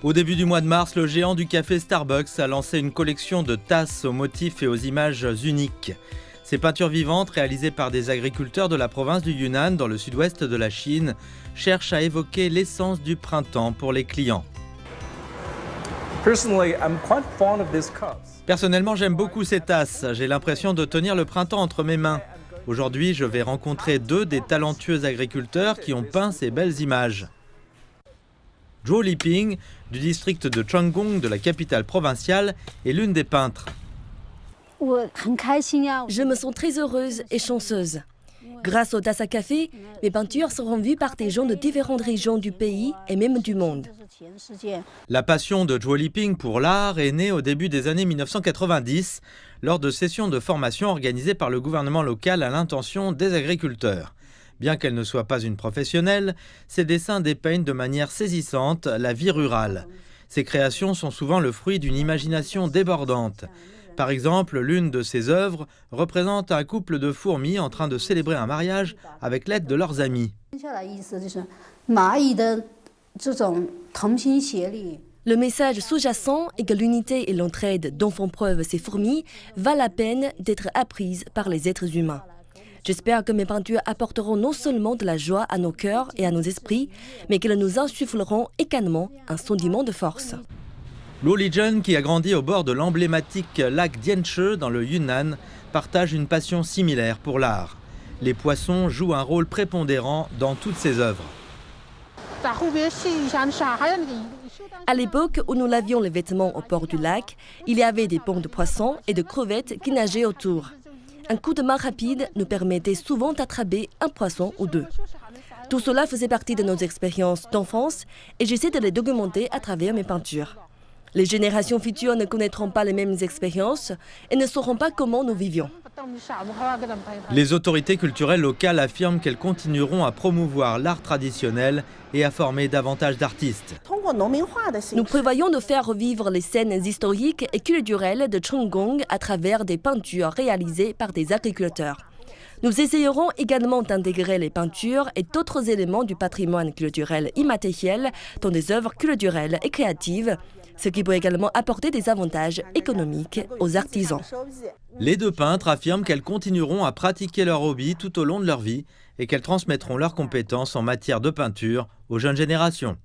Au début du mois de mars, le géant du café Starbucks a lancé une collection de tasses aux motifs et aux images uniques. Ces peintures vivantes, réalisées par des agriculteurs de la province du Yunnan, dans le sud-ouest de la Chine, cherchent à évoquer l'essence du printemps pour les clients. Personnellement, j'aime beaucoup ces tasses. J'ai l'impression de tenir le printemps entre mes mains. Aujourd'hui, je vais rencontrer deux des talentueux agriculteurs qui ont peint ces belles images. Zhou Liping, du district de Changgong de la capitale provinciale, est l'une des peintres. Je me sens très heureuse et chanceuse. Grâce aux tasses à café, mes peintures seront vues par des gens de différentes régions du pays et même du monde. La passion de Zhou Liping pour l'art est née au début des années 1990, lors de sessions de formation organisées par le gouvernement local à l'intention des agriculteurs. Bien qu'elle ne soit pas une professionnelle, ses dessins dépeignent de manière saisissante la vie rurale. Ses créations sont souvent le fruit d'une imagination débordante. Par exemple, l'une de ses œuvres représente un couple de fourmis en train de célébrer un mariage avec l'aide de leurs amis. Le message sous-jacent est que l'unité et l'entraide dont font preuve ces fourmis valent la peine d'être apprises par les êtres humains. J'espère que mes peintures apporteront non seulement de la joie à nos cœurs et à nos esprits, mais qu'elles nous insuffleront également un sentiment de force. Luo Lijun, qui a grandi au bord de l'emblématique lac Dianche dans le Yunnan, partage une passion similaire pour l'art. Les poissons jouent un rôle prépondérant dans toutes ses œuvres. À l'époque où nous lavions les vêtements au bord du lac, il y avait des ponts de poissons et de crevettes qui nageaient autour. Un coup de main rapide nous permettait souvent d'attraper un poisson ou deux. Tout cela faisait partie de nos expériences d'enfance et j'essaie de les documenter à travers mes peintures. Les générations futures ne connaîtront pas les mêmes expériences et ne sauront pas comment nous vivions. Les autorités culturelles locales affirment qu'elles continueront à promouvoir l'art traditionnel et à former davantage d'artistes. Nous prévoyons de faire revivre les scènes historiques et culturelles de Changgong à travers des peintures réalisées par des agriculteurs. Nous essayerons également d'intégrer les peintures et d'autres éléments du patrimoine culturel immatériel dans des œuvres culturelles et créatives, ce qui peut également apporter des avantages économiques aux artisans. Les deux peintres affirment qu'elles continueront à pratiquer leur hobby tout au long de leur vie et qu'elles transmettront leurs compétences en matière de peinture aux jeunes générations.